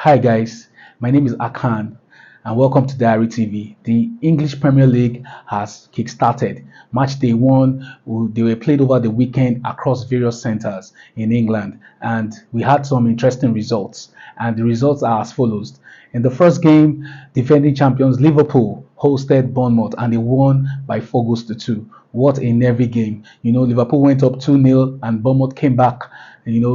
Hi guys, my name is Akan and welcome to Diary TV. The English Premier League has kick-started. Match day one, they were played over the weekend across various centers in England and we had some interesting results. And the results are as follows. In the first game, defending champions Liverpool hosted Bournemouth and they won by 4 goals to 2. What a nervy game. Liverpool went up 2-0 and Bournemouth came back,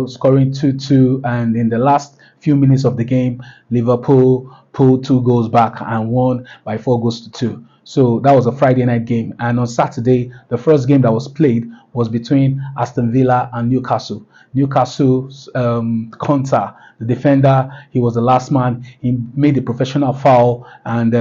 scoring 2-2, and in the last few minutes of the game, Liverpool pulled 2 goals back and won by 4 goals to 2. So that was a Friday night game. And on Saturday, the first game that was played was between Aston Villa and Newcastle. Newcastle's Conta, the defender, he was the last man. He made a professional foul and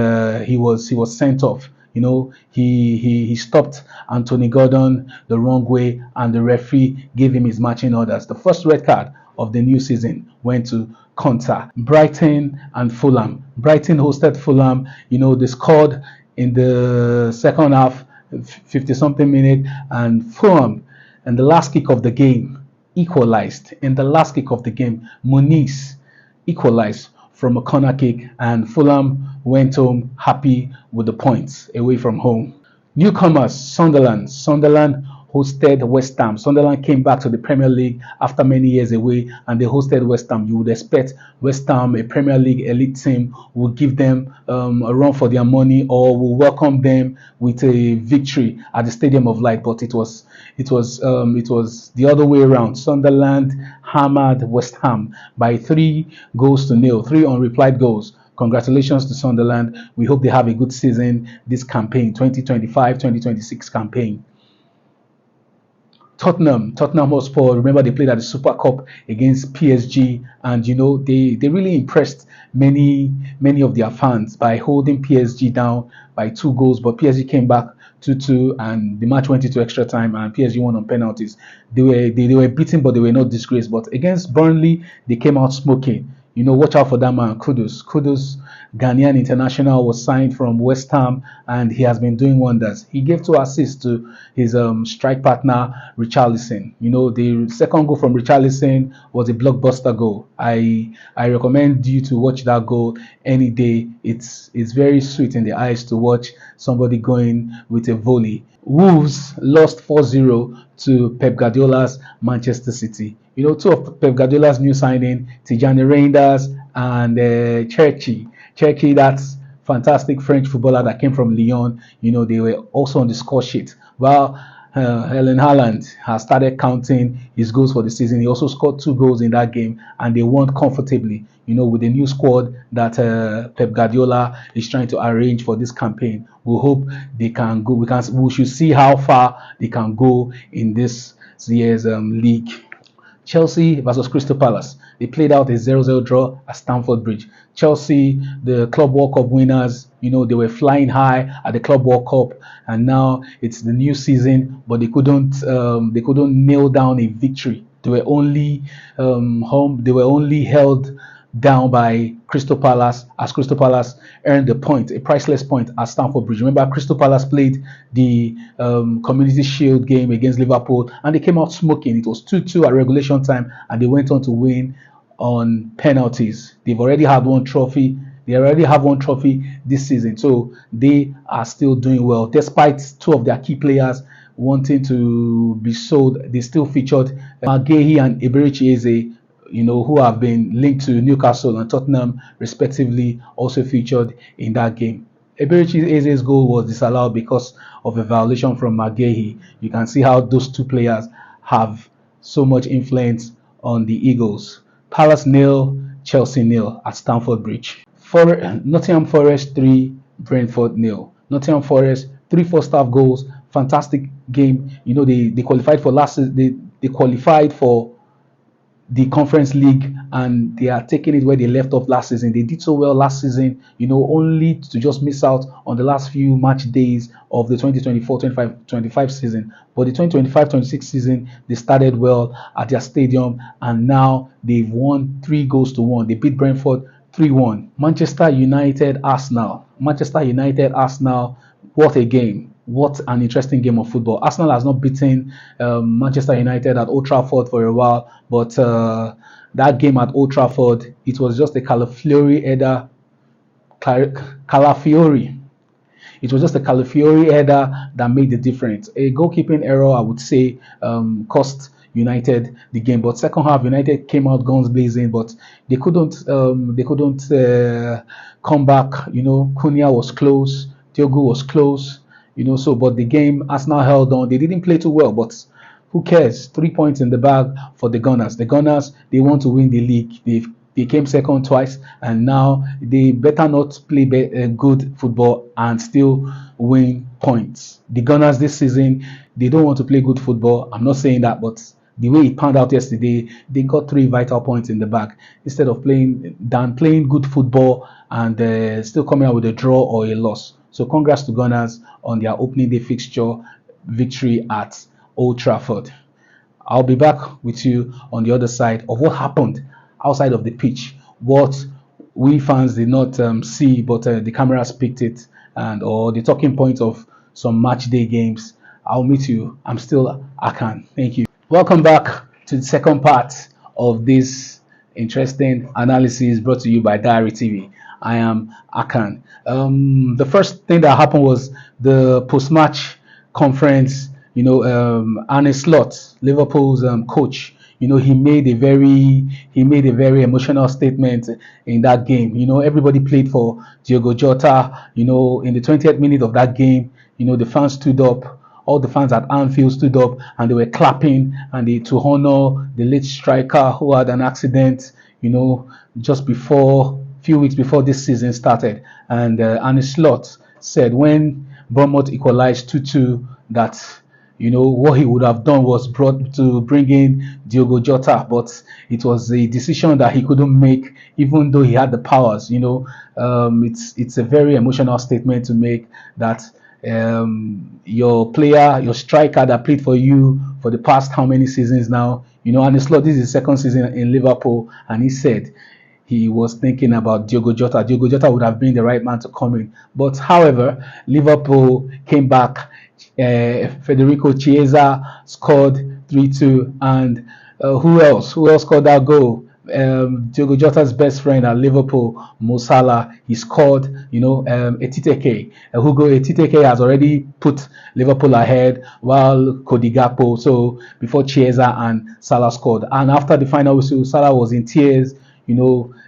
he was sent off. He stopped Anthony Gordon the wrong way and the referee gave him his matching orders. The first red card of the new season went to Conta. Brighton and Fulham. Brighton hosted Fulham. They scored in the second half, 50 something minute, and Fulham, in the last kick of the game, equalized. In the last kick of the game, Muniz equalized from a corner kick, and Fulham went home happy with the points away from home. Newcomers, Sunderland. Sunderland hosted West Ham. Sunderland came back to the Premier League after many years away and they hosted West Ham. You would expect West Ham, a Premier League elite team, will give them a run for their money or will welcome them with a victory at the Stadium of Light, but it was the other way around. Sunderland hammered West Ham by 3 goals to 0, 3 unreplied goals. Congratulations to Sunderland. We hope they have a good season this campaign, 2025-2026 campaign. Tottenham Hotspur, remember they played at the Super Cup against PSG, and they really impressed many of their fans by holding PSG down by 2 goals, but PSG came back 2-2 and the match went into extra time and PSG won on penalties. They were beaten, but they were not disgraced. But against Burnley, they came out smoking. Watch out for that man. Kudus, Ghanaian international, was signed from West Ham and he has been doing wonders. He gave 2 assists to his strike partner Richarlison. The second goal from Richarlison was a blockbuster goal. I recommend you to watch that goal any day. It's very sweet in the eyes to watch somebody going with a volley. Wolves lost 4-0 to Pep Guardiola's Manchester City. 2 of Pep Guardiola's new signing, Tijani Reinders and Cherki, that's fantastic French footballer that came from Lyon. They were also on the score sheet. Well, Erling Haaland has started counting his goals for the season. He also scored 2 goals in that game and they won comfortably, with the new squad that Pep Guardiola is trying to arrange for this campaign. We hope they can go. We should see how far they can go in this year's league. Chelsea versus Crystal Palace. They played out a 0-0 draw at Stamford Bridge. Chelsea, the Club World Cup winners, they were flying high at the Club World Cup, and now it's the new season, but they couldn't nail down a victory. They were only held down by Crystal Palace, as Crystal Palace earned a priceless point at Stamford Bridge. Remember, Crystal Palace played the Community Shield game against Liverpool and they came out smoking. It was 2-2 at regulation time and they went on to win on penalties. They've already had one trophy. They already have one trophy this season, so they are still doing well. Despite 2 of their key players wanting to be sold, they still featured Maguire and Eberechi Eze, who have been linked to Newcastle and Tottenham respectively, also featured in that game. Eberechi Eze's goal was disallowed because of a violation from Maguire. You can see how those 2 players have so much influence on the Eagles. Palace 0, Chelsea 0 at Stamford Bridge. Nottingham Forest 3, Brentford 0. Nottingham Forest 3 first-half goals. Fantastic game. They qualified for they qualified for the Conference League and they are taking it where they left off last season. They did so well last season, only to just miss out on the last few match days of the 2024-25 season. But the 2025-26 season, they started well at their stadium and now they've won 3 goals to 1. They beat Brentford 3-1. Manchester United Arsenal. What a game. what an interesting game of football. Arsenal has not beaten Manchester United at Old Trafford for a while, but that game at Old Trafford, it was just a Calafiori header. Calafiori. It was just a Calafiori header that made the difference. A goalkeeping error, I would say, cost United the game. But second half, United came out guns blazing, but they couldn't come back. Cunha was close, Diogo was close. So but the game, Arsenal held on. They didn't play too well, but who cares? 3 points in the bag for the Gunners. The Gunners, they want to win the league. They came second twice, and now they better not play good football and still win points. The Gunners this season, they don't want to play good football. I'm not saying that, but the way it panned out yesterday, they got 3 vital points in the bag instead of playing good football and still coming out with a draw or a loss. So congrats to Gunners on their opening day fixture victory at Old Trafford. I'll be back with you on the other side of what happened outside of the pitch, what we fans did not see, but the cameras picked it, and or the talking points of some match day games. I'll meet you. I'm still Akan. Thank you. Welcome back to the second part of this interesting analysis brought to you by Diary TV. I am Akan. The first thing that happened was the post-match conference. Arne Slot, Liverpool's coach, he made a very emotional statement in that game. Everybody played for Diogo Jota. In the 20th minute of that game, the fans stood up. All the fans at Anfield stood up and they were clapping to honor the late striker who had an accident. Just before, few weeks before this season started. And Arne Slot said when Bournemouth equalized 2-2 that what he would have done was bring in Diogo Jota, but it was a decision that he couldn't make, even though he had the powers. It's a very emotional statement to make that your player, your striker that played for you for the past how many seasons now, and this is his second season in Liverpool, and he said he was thinking about Diogo Jota. Diogo Jota would have been the right man to come in. But however, Liverpool came back. Federico Chiesa scored 3-2, and who else scored that goal? Diogo Jota's best friend at Liverpool, Mo Salah, he scored. Etiteke, Hugo Etiteke has already put Liverpool ahead, while Cody Gakpo. So before Chiesa and Salah scored, and after the final whistle, Salah was in tears.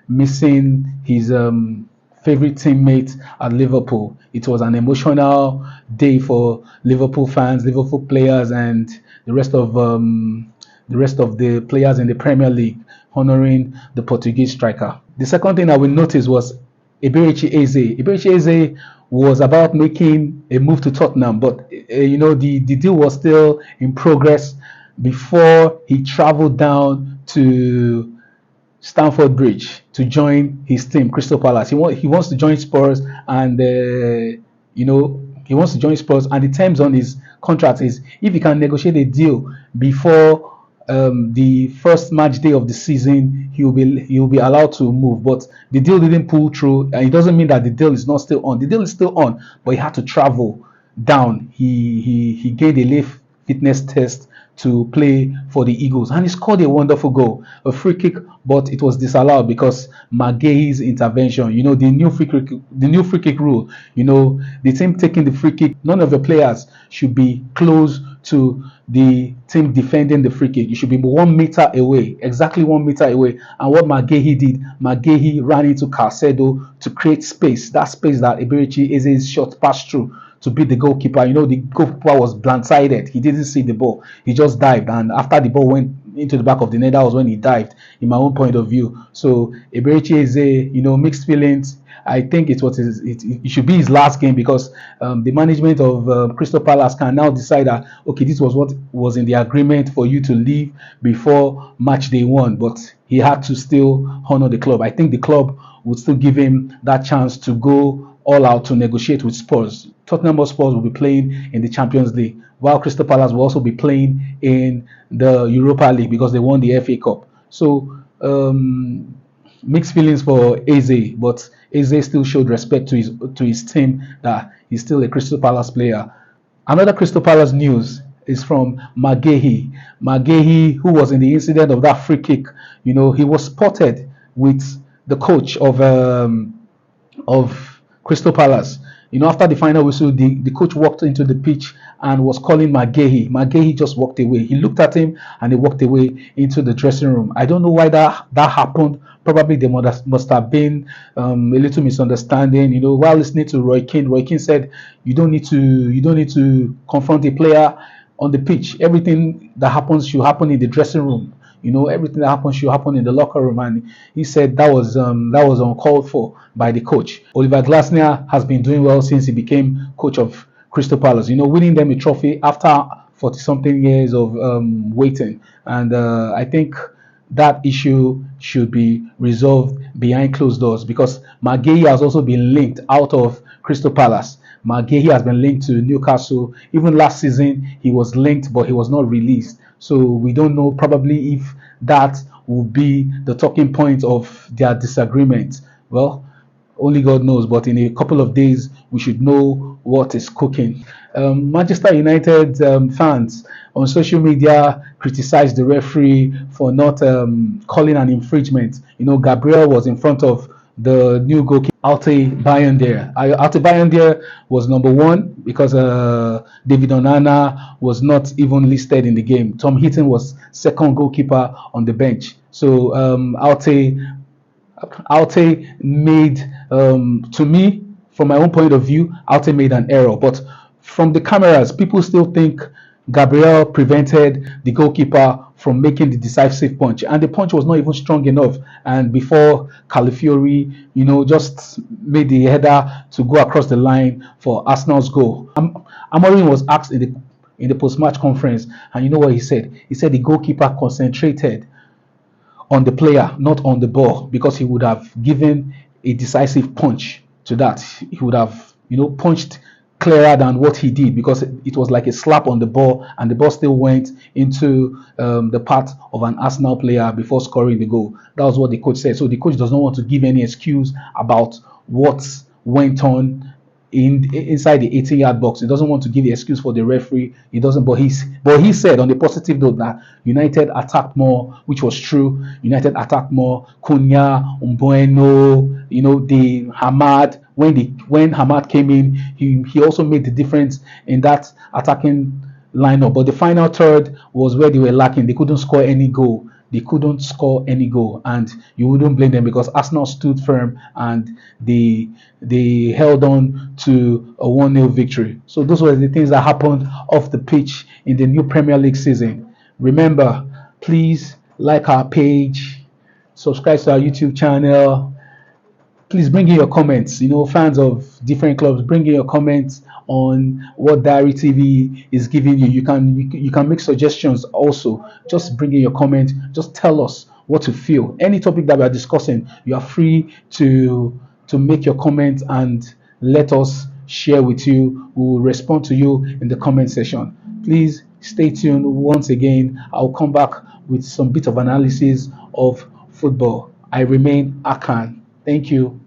Missing his favorite teammate at Liverpool. It was an emotional day for Liverpool fans, Liverpool players, and the rest of the players in the Premier League, honoring the Portuguese striker. The second thing I will notice was Eberechi Eze. Eberechi Eze was about making a move to Tottenham, but the deal was still in progress before he traveled down to Stamford Bridge to join his team, Crystal Palace. He wants to join Spurs, and he wants to join Spurs. And the terms on his contract is if he can negotiate a deal before the first match day of the season, he'll be allowed to move. But the deal didn't pull through, and it doesn't mean that the deal is not still on. The deal is still on, but he had to travel down. He gained a late fitness test to play for the Eagles, and he scored a wonderful goal, a free kick, but it was disallowed because McGahe's intervention. The new free kick rule. The team taking the free kick, none of the players should be close to the team defending the free kick. You should be 1 meter away, exactly 1 meter away. And what McGahey did, McGahey ran into Caicedo to create space, that space that Eberechi Eze's shot passed through to beat the goalkeeper. The goalkeeper was blindsided. He didn't see the ball. He just dived, and after the ball went into the back of the net, that was when he dived, in my own point of view. So Eberechi Eze, mixed feelings. I think it should be his last game because the management of Crystal Palace can now decide that, okay, this was what was in the agreement for you to leave before match day 1, but he had to still honor the club. I think the club would still give him that chance to go all out to negotiate with Spurs. Tottenham Hotspur will be playing in the Champions League, while Crystal Palace will also be playing in the Europa League because they won the FA Cup. So mixed feelings for Eze, but Eze still showed respect to his team, that he's still a Crystal Palace player. Another Crystal Palace news is from Magehi. Magehi, who was in the incident of that free kick, he was spotted with the coach of Crystal Palace. After the final whistle, the coach walked into the pitch and was calling Magehi. Magehi just walked away. He looked at him and he walked away into the dressing room. I don't know why that happened. Probably there must have been a little misunderstanding. While listening to Roy Keane said, you don't need to confront a player on the pitch. Everything that happens should happen in the dressing room. Everything that happens should happen in the locker room, and he said that was uncalled for by the coach. Oliver Glasner has been doing well since he became coach of Crystal Palace. Winning them a trophy after 40 something years of waiting, and I think that issue should be resolved behind closed doors, because Maguire has also been linked out of Crystal Palace. Maguire has been linked to Newcastle. Even last season, he was linked, but he was not released. So we don't know probably if that will be the talking point of their disagreement. Well, only God knows, but in a couple of days, we should know what is cooking. Manchester United fans on social media criticized the referee for not calling an infringement. Gabriel was in front of the new goalkeeper, Alte Bayender. Alte Bayender was number one because David Onana was not even listed in the game. Tom Heaton was second goalkeeper on the bench. So Alte made, to me, from my own point of view, Alte made an error. But from the cameras, people still think Gabriel prevented the goalkeeper from making the decisive punch, and the punch was not even strong enough. And before Calafiori, just made the header to go across the line for Arsenal's goal. Amorim was asked in the post-match conference, and you know what he said? He said the goalkeeper concentrated on the player, not on the ball, because he would have given a decisive punch to that. He would have, punched clearer than what he did, because it was like a slap on the ball, and the ball still went into the path of an Arsenal player before scoring the goal. That was what the coach said. So the coach does not want to give any excuse about what went on inside the 18-yard box. He doesn't want to give the excuse for the referee. He doesn't. But he said on the positive note that United attacked more, which was true. United attacked more. Cunha, Umbueno, the Hamad. When Hamad came in, he also made the difference in that attacking lineup. But the final third was where they were lacking. They couldn't score any goal. And you wouldn't blame them, because Arsenal stood firm and they held on to a 1-0 victory. So those were the things that happened off the pitch in the new Premier League season. Remember, please like our page, subscribe to our YouTube channel. Please bring in your comments. Fans of different clubs, bring in your comments on what Diary TV is giving you. You can make suggestions also. Just bring in your comment. Just tell us what you feel. Any topic that we are discussing, you are free to make your comment and let us share with you. We will respond to you in the comment section. Please stay tuned. Once again, I'll come back with some bit of analysis of football. I remain Akan. Thank you.